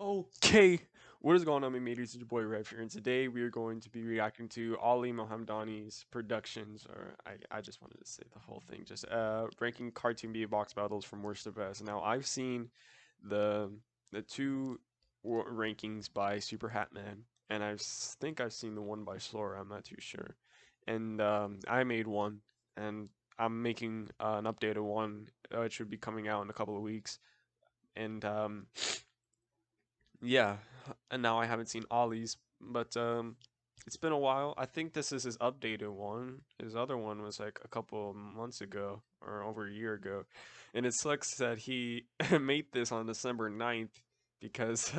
Okay, what is going on, my mateys? It's your boy Rev here, and today we are going to be reacting to Ali Mohamdani's Productions, or I just wanted to say the whole thing, just ranking cartoon beatbox battles from worst to best. Now I've seen the two rankings by Super Hat Man, and think I've seen the one by Slora. I'm not too sure, and I made one, and I'm making an updated one. It should be coming out in a couple of weeks, and yeah, and now I haven't seen Ollie's, but it's been a while. I think this is his updated one. His other one was like a couple of months ago or over a year ago. And it sucks that he made this on December 9th because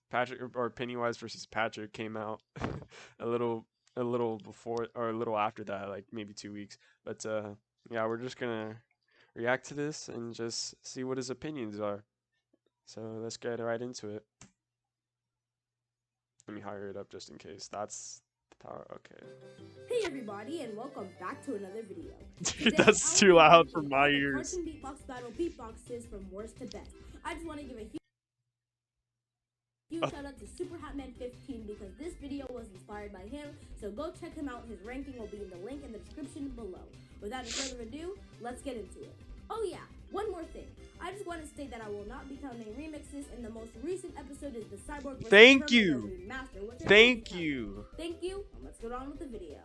Patrick or Pennywise versus Patrick came out a little before or a little after that, like maybe 2 weeks. But yeah, we're just gonna react to this and just see what his opinions are. So let's get right into it. Let me hire it up just in case. That's the power. Okay. Hey everybody, and welcome back to another video. Dude, that's too loud for my ears. Cartoon beatbox battle beatboxes from worst to best. I just want to give a huge shout out to Super Hatman 15 because this video was inspired by him. So go check him out. His ranking will be in the link in the description below. Without further ado, let's get into it. Oh yeah, one more thing. I just want to state that I will not be counting remixes, and the most recent episode is the Cyborg versus Terminator remaster. Thank you. Thank you. Let's get on with the video.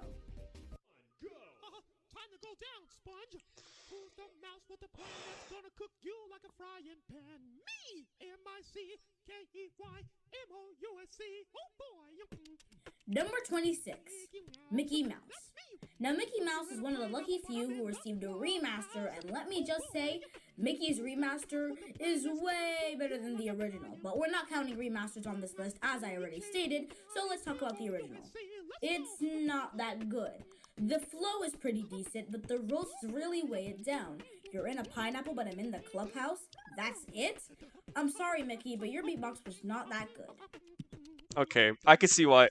Time to go down, Sponge. Who's the mouse with the plan that's gonna cook you like a frying pan? Me! M-I-C-K-E-Y-M-O-U-S-C. Oh boy! Number 26, Mickey Mouse. Now, Mickey Mouse is one of the lucky few who received a remaster, and let me just say, Mickey's remaster is way better than the original. But we're not counting remasters on this list, as I already stated, so let's talk about the original. It's not that good. The flow is pretty decent, but the roasts really weigh it down. You're in a pineapple, but I'm in the clubhouse? That's it? I'm sorry, Mickey, but your beatbox was not that good. Okay, I could see why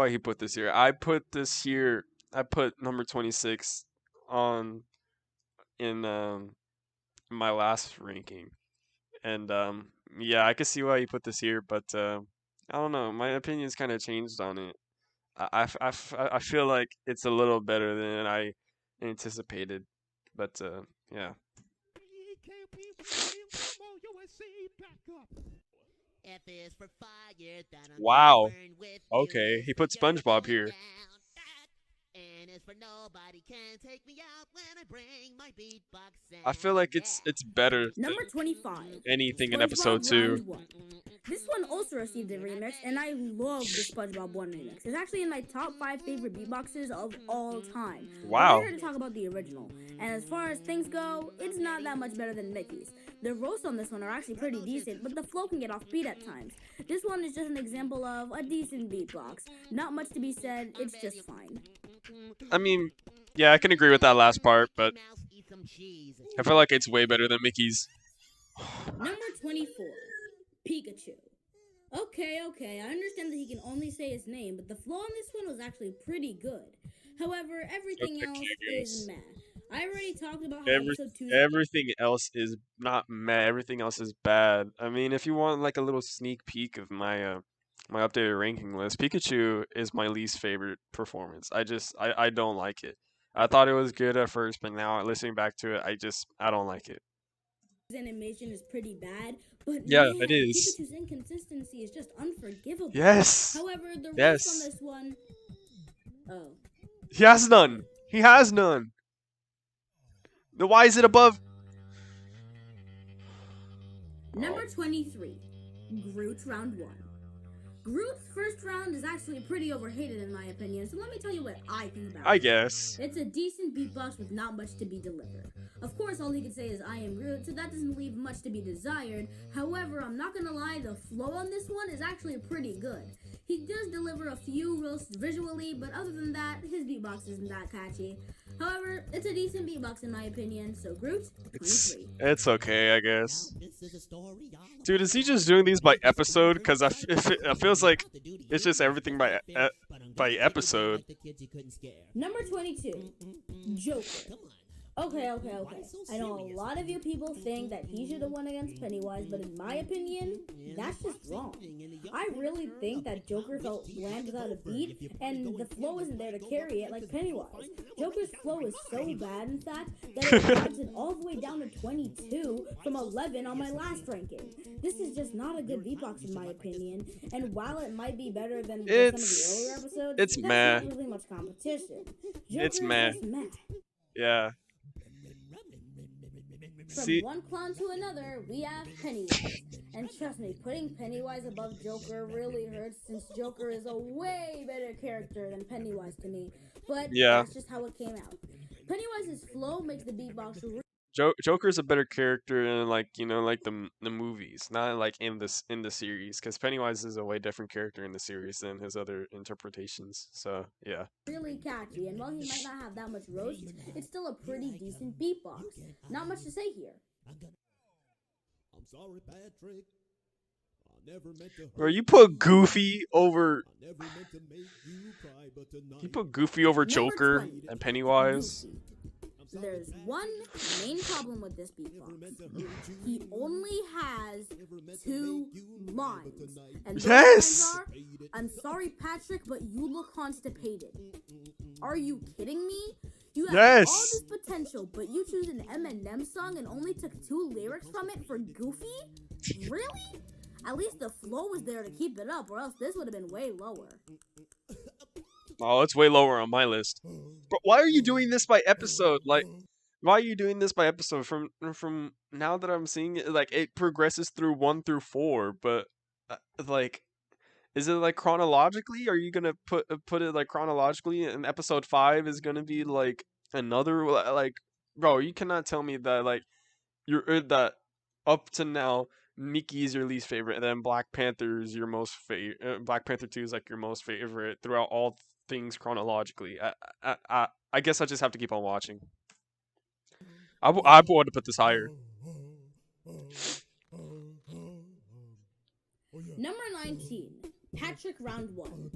he put this here. I put number 26 on in my last ranking. And yeah, I could see why he put this here, but I don't know. My opinion's kind of changed on it. I feel like it's a little better than I anticipated, but yeah. Wow. Okay, he put Spongebob here. I feel like it's better than Number 25. anything in SpongeBob episode 2. Round 1. This one also received a remix, and I love the SpongeBob 1 remix. It's actually in my top 5 favorite beatboxes of all time. Wow. We're here to talk about the original, and as far as things go, it's not that much better than Mickey's. The roasts on this one are actually pretty decent, but the flow can get off beat at times. This one is just an example of a decent beatbox. Not much to be said, it's just fine. I mean, yeah, I can agree with that last part, but I feel like it's way better than Mickey's. Number 24, Pikachu. Okay, I understand that he can only say his name, but the flow on this one was actually pretty good. However, everything else is meh. I already talked about how episode 2... Everything else is not meh. Everything else is bad. I mean, if you want like a little sneak peek of my my updated ranking list, Pikachu is my least favorite performance. I don't like it. I thought it was good at first, but now listening back to it, I don't like it. His animation is pretty bad, but yeah, man, it is. Pikachu's inconsistency is just unforgivable. Yes. However, the rest on this one... Oh. He has none. He has none. Then why is it above? Number 23, Groot Round 1. Groot's first round is actually pretty overhated in my opinion, so let me tell you what I think about it. I guess. It's a decent beatbox with not much to be delivered. Of course, all he can say is I am Groot, so that doesn't leave much to be desired. However, I'm not gonna lie, the flow on this one is actually pretty good. He does deliver a few roasts visually, but other than that, his beatbox isn't that catchy. However, it's a decent beatbox in my opinion, so Groot, 23. It's okay, I guess. Dude, is he just doing these by episode? Because it feels like it's just everything by episode. Number 22, Joker. Okay. I know a lot of you people think that he should have won against Pennywise, but in my opinion, that's just wrong. I really think that Joker felt bland without a beat, and the flow isn't there to carry it like Pennywise. Joker's flow is so bad, in fact, that it drags it all the way down to 22 from 11 on my last ranking. This is just not a good beatbox in my opinion, and while it might be better than some of the earlier episodes, it's that's meh. not really much competition. Joker It's meh. is just meh. Yeah. From See, one clown to another, we have Pennywise. And trust me, putting Pennywise above Joker really hurts since Joker is a way better character than Pennywise to me. But yeah, that's just how it came out. Pennywise's flow makes the beatbox Joker's a better character in like like the movies, not like in the series, because Pennywise is a way different character in the series than his other interpretations. So yeah. really catchy, and while he might not have that much roast, it's still a pretty decent beatbox. Not much to say here. I'm sorry, Patrick. I never meant to Bro, hurt you put Goofy over. I never meant to make you cry, but tonight You put Goofy over Number Joker 20, and Pennywise. Goofy. There's one main problem with this beatbox. He only has 2 lines. And those Yes! lines are, I'm sorry, Patrick, but you look constipated. Are you kidding me? You have all Yes! this potential, but you choose an Eminem song and only took 2 lyrics from it for Goofy? Really? At least the flow was there to keep it up, or else this would have been way lower. Oh, it's way lower on my list. But why are you doing this by episode? Like, why are you doing this by episode? From now that I'm seeing it, like it progresses through 1 through 4, but like, is it like chronologically? Are you gonna put it like chronologically? And episode 5 is gonna be like another like, bro. You cannot tell me that like you're that up to now Mickey's your least favorite, and then Black Panther is your most favorite. Black Panther 2 is like your most favorite throughout all things chronologically. I guess I just have to keep on watching. I want to put this higher. Number 19, Patrick Round 1.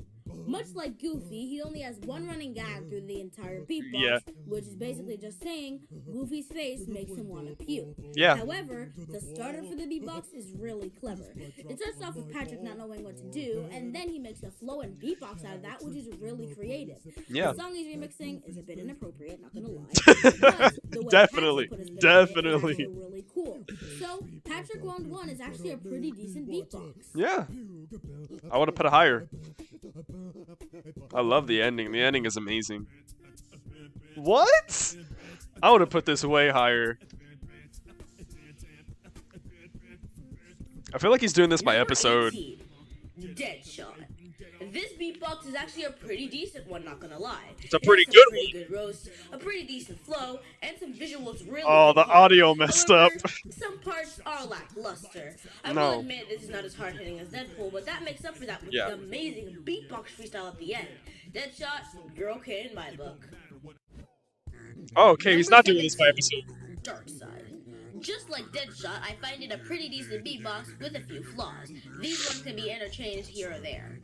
Much like Goofy, he only has one running gag through the entire beatbox, Yeah. which is basically just saying Goofy's face makes him want to puke. Yeah. However, the starter for the beatbox is really clever. It starts off with Patrick not knowing what to do, and then he makes a flow and beatbox out of that, which is really creative. Yeah. The song he's remixing is a bit inappropriate, not gonna lie. But the way Definitely. Patrick put his spin on it is Definitely. actually really cool. So, Patrick Round 1 is actually a pretty decent beatbox. Yeah. I want to put it higher. I love the ending. The ending is amazing. What? I would have put this way higher. I feel like he's doing this by Number episode. 18, Deadshot. This beatbox is actually a pretty decent one, not gonna lie. It's a It pretty has good some pretty good roast, a pretty decent flow, and some visuals really Oh, the good here. audio messed However, up. some parts are lackluster. I No. will admit this is not as hard hitting as Deadpool, but that makes up for that with Yeah. the amazing beatbox freestyle at the end. Deadshot, you're okay in my book. Oh, okay, he's Number not doing this by 17, episode. Darksied. Just like Deadshot, I find it a pretty decent beatbox with a few flaws. These ones can be interchanged here or there.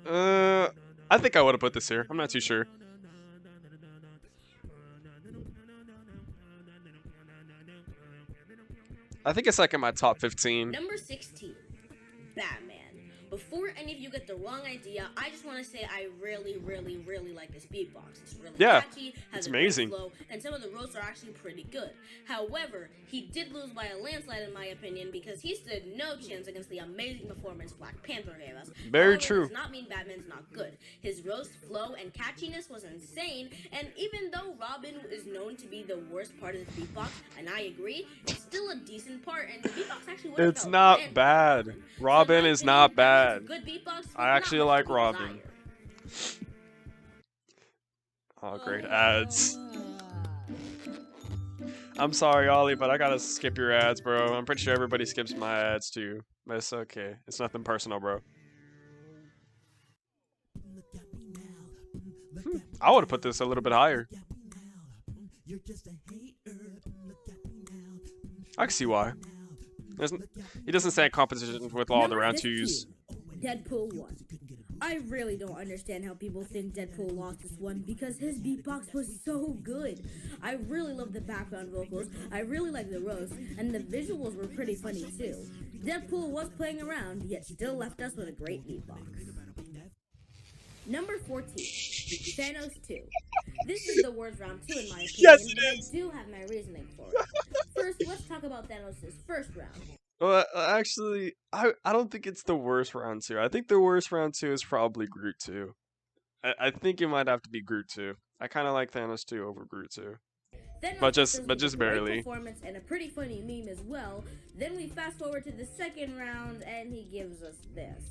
I think I would have put this here. I'm not too sure. I think it's like in my top 15. Number 16, Batman. Before any of you get the wrong idea, I just want to say I really, really, really like this beatbox. It's really Yeah, catchy, has it's a great amazing. flow, and some of the roasts are actually pretty good. However, he did lose by a landslide in my opinion because he stood no chance against the amazing performance Black Panther gave us. Very However, true. Does not mean Batman's not good. His roast, flow, and catchiness was insane, and even though Robin is known to be the worst part of the beatbox, and I agree, it's still a decent part, and the beatbox actually would have It's felt not bland bad. without Robin. Robin So in my is opinion, not Batman's a bad. good beatbox, but I not actually much like to be Robin. desired. Oh, great ads. I'm sorry, Ollie, but I gotta skip your ads, bro. I'm pretty sure everybody skips my ads too. But it's okay. It's nothing personal, bro. I would have put this a little bit higher. I can see why. He doesn't stand competition with all the Number round 15, twos. Deadpool 1. I really don't understand how people think Deadpool lost this one because his beatbox was so good. I really love the background vocals, I really like the roast, and the visuals were pretty funny too. Deadpool was playing around, yet still left us with a great beatbox. Number 14, Thanos 2. This is the worst round 2 in my opinion, Yes, it but is. I do have my reasoning for it. First, let's talk about Thanos' first round. Well, actually, I don't think it's the worst round 2. I think the worst round 2 is probably Groot 2. I think it might have to be Groot 2. I kind of like Thanos 2 over Groot 2. Thanos But left us just with a great barely. performance and a pretty funny meme as well. Then we fast forward to the second round and he gives us this.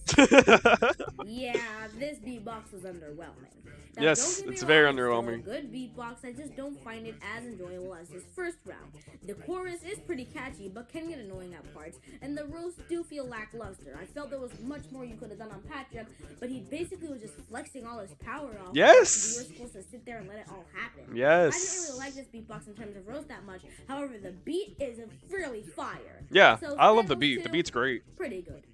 Yeah, this beatbox was underwhelming. Now, Yes, don't get me it's wrong, very it's still underwhelming. a good beatbox, I just don't find it as enjoyable as his first round. The chorus is pretty catchy, but can get annoying at parts, and the roasts do feel lackluster. I felt there was much more you could have done on Patrick, but he basically was just flexing all his power off. Yes! We were supposed to sit there and let it all happen. Yes. I didn't really like this beatbox in terms of roast that much. However, the beat is really fire. Yeah, So I love the Thanos beat. The 2, beat's great. pretty good.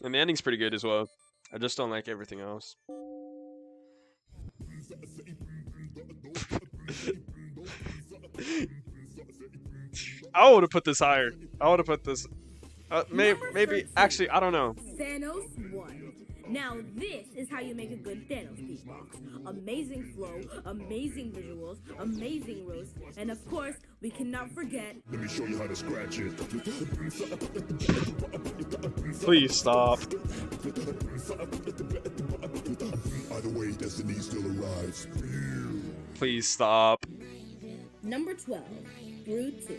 And the ending's pretty good as well. I just don't like everything else. I would have put this higher. I would have put this. Maybe. Number Actually, I don't know. Thanos 1. Now this is how you make a good Thanos beatbox. Amazing flow, amazing visuals, amazing roast, and of course, we cannot forget. Let me show you how to scratch it. Please stop. Either way, destiny still arrives. Please stop. Number 12, Groot 2.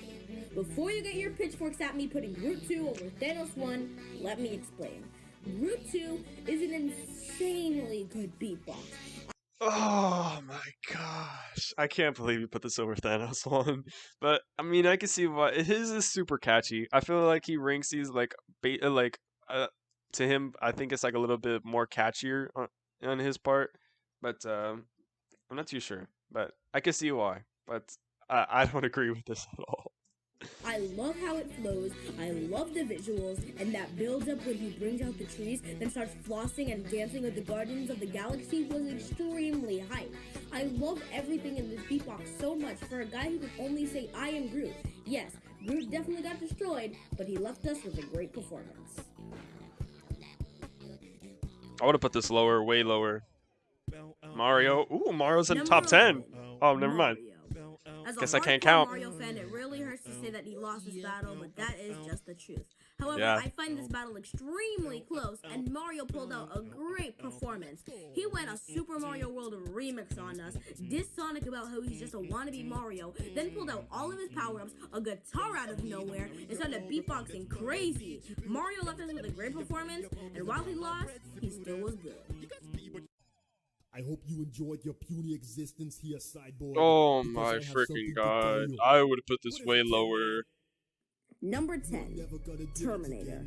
Before you get your pitchforks at me putting Groot 2 over Thanos 1, let me explain. Groot 2 is an insanely good beatbox. Oh my gosh. I can't believe you put this over Thanos 1. But, I mean, I can see why. His is super catchy. I feel like he ranks these, to him, I think it's like a little bit more catchier on his part. But, I'm not too sure. But I can see why. But I don't agree with this at all. I love how it flows, I love the visuals, and that builds up when he brings out the trees, then starts flossing and dancing with the Guardians of the Galaxy was extremely hype. I love everything in this beatbox so much for a guy who could only say, I am Groot. Yes, Groot definitely got destroyed, but he left us with a great performance. I would have put this lower, way lower. Mario. Ooh, Mario's in the top 10. Oh, never mind. As Guess a I can't hardcore count. Mario fan, it really hurts to say that he lost this battle, but that is just the truth. However, Yeah. I find this battle extremely close, and Mario pulled out a great performance. He went a Super Mario World remix on us, dissed Sonic about how he's just a wannabe Mario, then pulled out all of his power-ups, a guitar out of nowhere, and started beatboxing crazy. Mario left us with a great performance, and while he lost, he still was good. I hope you enjoyed your puny existence here, Cyborg. Oh because my I have freaking something to god. tell you. I would have put this way lower. Number 10, Terminator.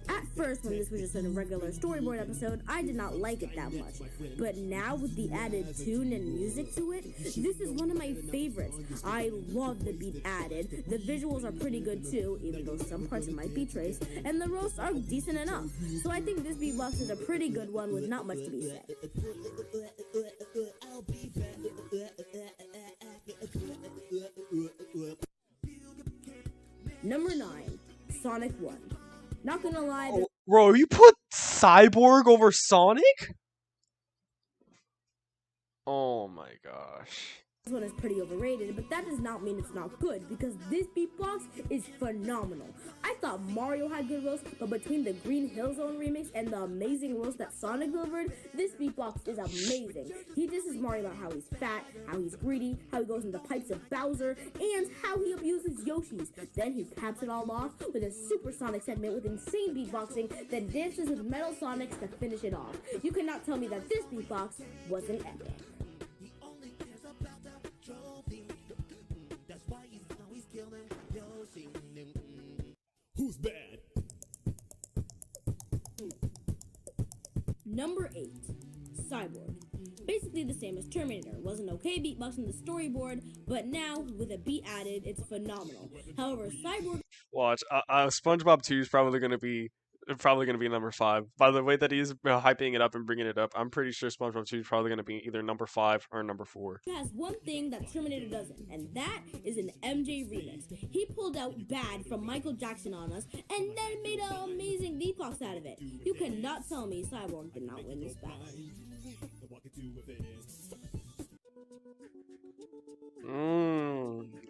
At first, when this was just a regular storyboard episode, I did not like it that much. But now, with the added tune and music to it, this is one of my favorites. I love the beat added. The visuals are pretty good too, even though some parts might be traced, and the roasts are decent enough. So I think this beatbox is a pretty good one with not much to be said. Number 9, Sonic 1. Not gonna lie, Oh, bro, you put Cyborg over Sonic? Oh my gosh. this one is pretty overrated, but that does not mean it's not good, because this beatbox is phenomenal. I thought Mario had good roast, but between the Green Hill Zone remix and the amazing roast that Sonic delivered, this beatbox is amazing. He disses Mario about how he's fat, how he's greedy, how he goes in the pipes of Bowser, and how he abuses Yoshi's. Then he caps it all off with a supersonic segment with insane beatboxing, then dances with Metal Sonics to finish it off. You cannot tell me that this beatbox wasn't epic. Who's bad? Number 8, Cyborg. Basically the same as Terminator. Was an okay beatbox in the storyboard, but now, with a beat added, it's phenomenal. However, Cyborg Watch. SpongeBob 2 is probably going to be probably going to be number 5. By the way that he's hyping it up and bringing it up, I'm pretty sure SpongeBob 2 is probably going to be either number 5 or number 4. Has one thing that Terminator doesn't, and that is an MJ remix. He pulled out Bad from Michael Jackson on us, and then made an amazing beatbox out of it. You cannot tell me Cyborg did not win this battle.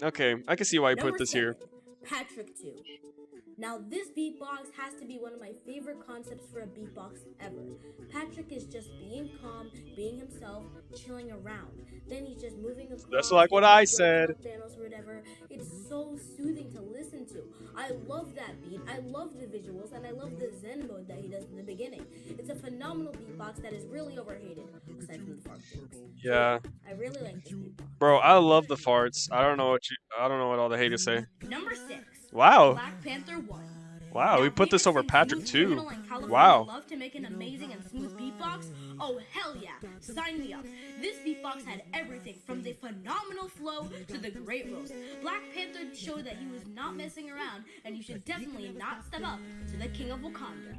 Okay, I can see why you put Number this here. 7, Patrick 2. Now, this beatbox has to be one of my favorite concepts for a beatbox ever. Patrick is just being calm, being himself, chilling around. Then he's just moving across. Just like what I said. Thanos or whatever. It's so soothing to listen to. I love that beat. I love the visuals, and I love the Zen mode that he does in the beginning. It's a phenomenal beatbox that is really overhated, aside from the fart jokes. Yeah. I really like this beatbox. Bro, I love the farts. I don't know what all the haters say. Number 6. Wow. Black Panther 1. Wow, Now, we put this over remixing Patrick Smooth too. Criminal and California Wow. Love to make an amazing and smooth beatbox? Oh hell yeah! Sign me up. This beatbox had everything from the phenomenal flow to the great roast. Black Panther showed that he was not messing around, and you should definitely not step up to the King of Wakanda.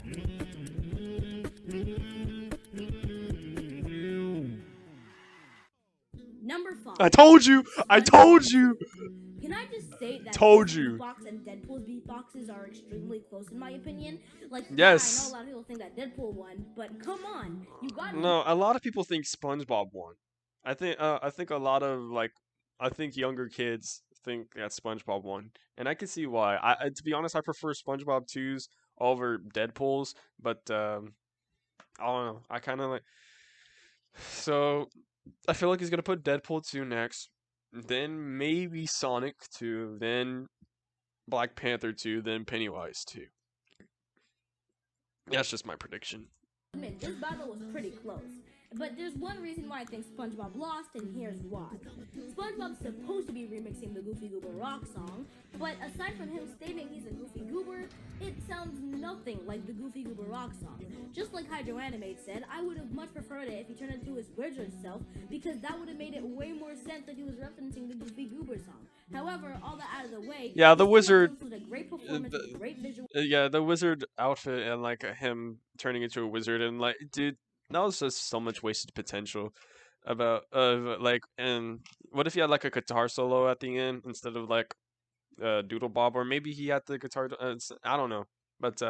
Number 5. I told you. I told you. Can I just say that Told this you. beatbox and Deadpool's beatboxes are extremely close in my opinion? Like, Yes. yeah, I know a lot of people think that Deadpool won, but come on, you got No, a lot of people think SpongeBob won. I think a lot of I think younger kids think that SpongeBob won, and I can see why. To be honest, I prefer SpongeBob 2's over Deadpool's, but I don't know. I kind of like. So I feel like he's gonna put Deadpool 2 next, then maybe Sonic 2, then Black Panther 2, then Pennywise 2. That's just my prediction. admit, this battle was pretty close. But there's one reason why I think SpongeBob lost, and here's why. SpongeBob's supposed to be remixing the Goofy Goober Rock song, but aside from him stating he's a Goofy Goober, it sounds nothing like the Goofy Goober Rock song. Just like Hydro Animate said, I would have much preferred it if he turned into his wizard self, because that would have made it way more sense that he was referencing the Goofy Goober song. However, all that out of the way, yeah, the wizard, a great performance, with great visual. Yeah, the wizard outfit and like him turning into a wizard and like, dude, that was just so much wasted potential. About and what if he had like a guitar solo at the end instead of like Doodle Bob, or maybe he had the guitar. I don't know, but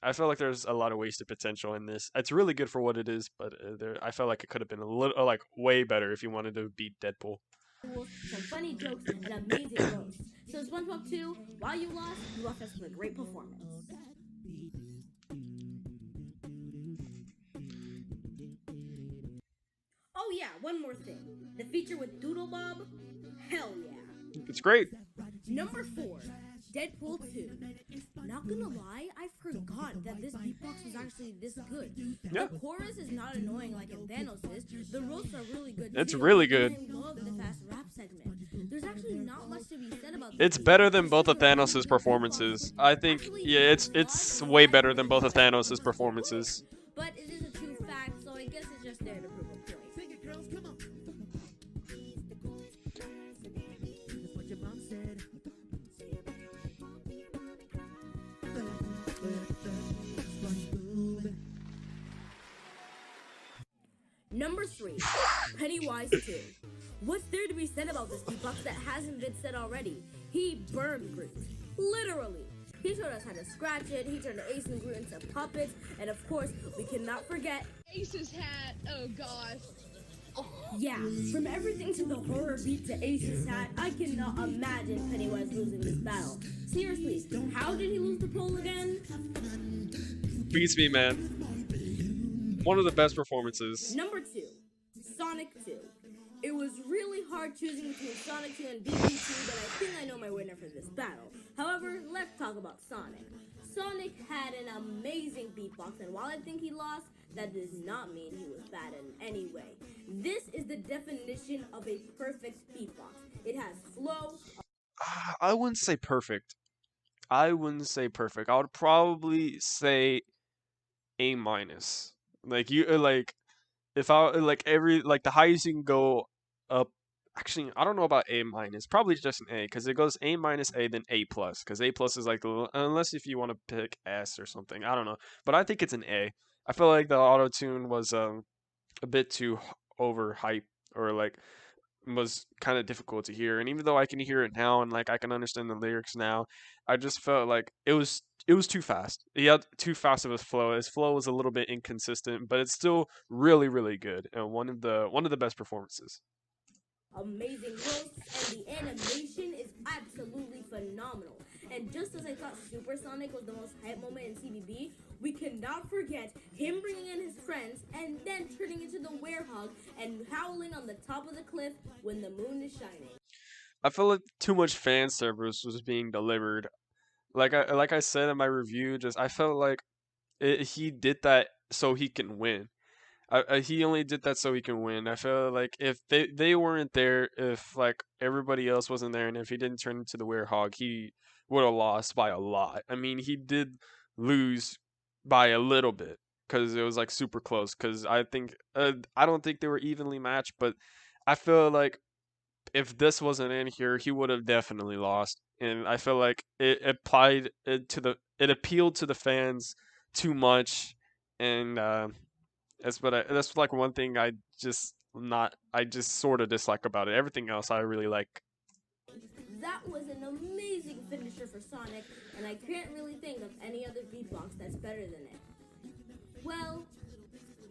I feel like there's a lot of wasted potential in this. It's really good for what it is, but I felt like it could have been a little like way better if you wanted to beat Deadpool. Some funny jokes and amazing roasts. So SpongeBob 2, while you left us with a great performance. Oh yeah, one more thing. The feature with Doodle Bob, hell yeah. It's great. Number 4, Deadpool 2. Not gonna lie, I forgot that this beatbox was actually this good. Yeah. The chorus is not annoying like in Thanos is. The roasts are really good. It's too. really good. I love the fast rap segment. There's actually not much to be said about this. It's better than both of Thanos' performances. I think, yeah, it's way better than both of Thanos' performances. But it is a true fact, so I guess it's just there to prove a point. Sing it, girls, come on. That's what your mom said. Number 3, Pennywise 2. What's there to be said about this beatbox that hasn't been said already? He burned Groot. Literally. He showed us how to scratch it, he turned Ace and Groot into puppets, and of course, we cannot forget Ace's hat. Oh gosh. yeah, from everything to the horror beat to Ace's hat, I cannot imagine Pennywise losing this battle. Seriously, how did he lose the poll again? Beats me, man. One of the best performances. Number 2, Sonic 2. It was really hard choosing between Sonic 2 and BB2, but I think I know my winner for this battle. However, let's talk about Sonic. Sonic had an amazing beatbox, and while I think he lost, that does not mean he was bad in any way. This is the definition of a perfect beatbox. It has flow. I wouldn't say perfect. I wouldn't say perfect. I would probably say A minus. Like you like if I like every like the highest you can go up actually, I don't know about A minus. Probably just an A because it goes A minus, A, then A plus. Because A plus is like unless if you want to pick S or something. I don't know, but I think it's an A. I feel like the auto tune was a bit too overhyped or like was kind of difficult to hear. And even though I can hear it now and like I can understand the lyrics now, I just felt like it was too fast. He had too fast of a flow. His flow was a little bit inconsistent, but it's still really really good and one of the best performances. Amazing roasts, and the animation is absolutely phenomenal. And just as I thought Supersonic was the most hype moment in CBB, we cannot forget him bringing in his friends and then turning into the werehog and howling on the top of the cliff when the moon is shining. I feel like too much fan service was being delivered. Like I said in my review, just I felt like he did that so he can win. He only did that so he can win. I feel like if they weren't there, if like everybody else wasn't there, and if he didn't turn into the werehog, he would have lost by a lot. I mean, he did lose by a little bit because it was like super close. Because I don't think they were evenly matched, but I feel like if this wasn't in here, he would have definitely lost. And I feel like it appealed to the fans too much, and that's like one thing I just sort of dislike about it. Everything else I really like. That was an amazing finisher for Sonic, and I can't really think of any other beatbox that's better than it. Well,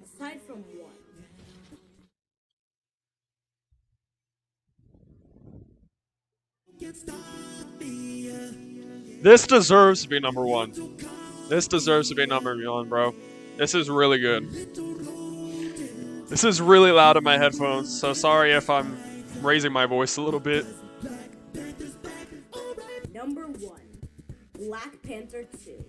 aside from one. This deserves to be number one. This deserves to be number one, bro. This is really good. This is really loud in my headphones, so sorry if I'm raising my voice a little bit. Number 1, Black Panther 2.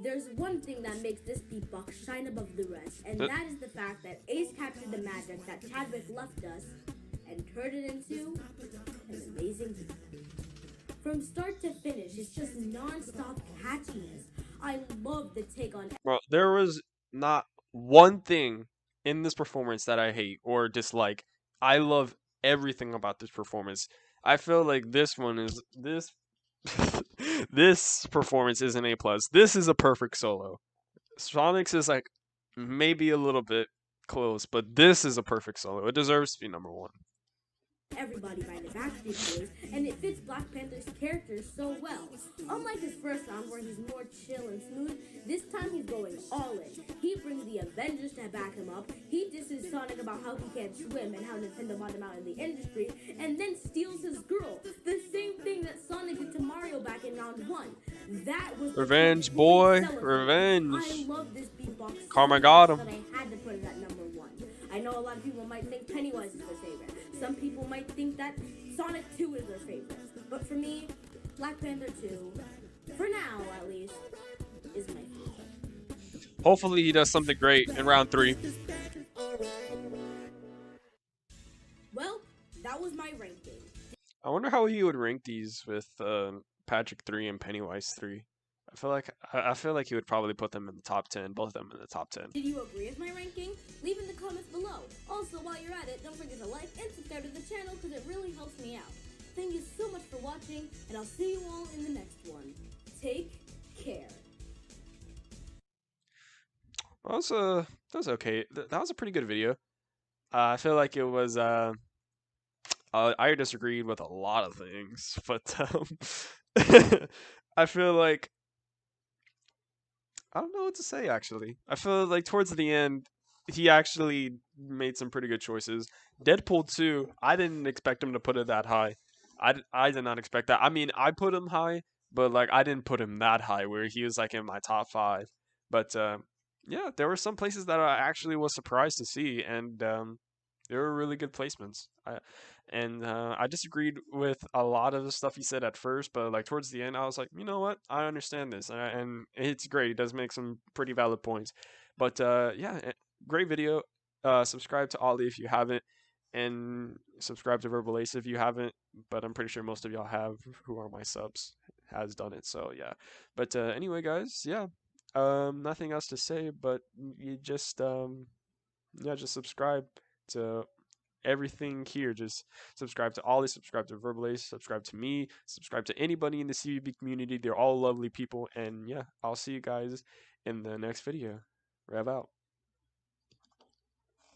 There's one thing that makes this beatbox shine above the rest, and that is the fact that Ace captured the magic that Chadwick left us and turned it into an amazing beat. From start to finish, it's just non-stop catchiness. I love the take on. Bro, there was not one thing in this performance that I hate or dislike. I love everything about this performance. I feel like this this performance is an A plus. This is a perfect solo. Sonic's is like maybe a little bit close, but this is a perfect solo. It deserves to be number one. Everybody by the Backstreet Boys, and it fits Black Panther's character so well. Unlike his first round where he's more chill and smooth, this time he's going all in. He brings the Avengers to back him up, he disses Sonic about how he can't swim and how Nintendo bought him out in the industry, and then steals his girl. The same thing that Sonic did to Mario back in round 1. That was Revenge, boy. Revenge. I love this beatbox. Karma got him. But I had to put it at number 1. I know a lot of people might think Pennywise is their favorite. Some people might think that Sonic 2 is their favorite. But for me, Black Panther 2, for now at least, is my favorite. Hopefully he does something great in round 3. Well, that was my ranking. I wonder how he would rank these with Patrick 3 and Pennywise 3. I feel like he would probably put them in the top 10, both of them in the top 10. Did you agree with my ranking? Leave in the comments below. Also, while you're at it, don't forget to like and subscribe to the channel because it really helps me out. Thank you so much for watching, and I'll see you all in the next one. Take care. That was okay. That was a pretty good video. I feel like it was. I disagreed with a lot of things, but I feel like I don't know what to say actually. I feel like towards the end, he actually made some pretty good choices. Deadpool 2, I didn't expect him to put it that high. I did not expect that. I mean, I put him high, but like I didn't put him that high where he was like in my top 5. But yeah, there were some places that I actually was surprised to see, and they were really good placements. I disagreed with a lot of the stuff he said at first, but like towards the end, I was like, you know what, I understand this, and it's great. He does make some pretty valid points. But yeah, great video. Subscribe to Ollie if you haven't, and subscribe to Verbal Ace if you haven't. But I'm pretty sure most of y'all have, who are my subs, has done it. So yeah. But anyway, guys, yeah. Nothing else to say, but you just just subscribe to everything here. Just subscribe to Ollie, subscribe to Verbalace, subscribe to me, subscribe to anybody in the CVB community. They're all lovely people. And yeah, I'll see you guys in the next video. Rev out.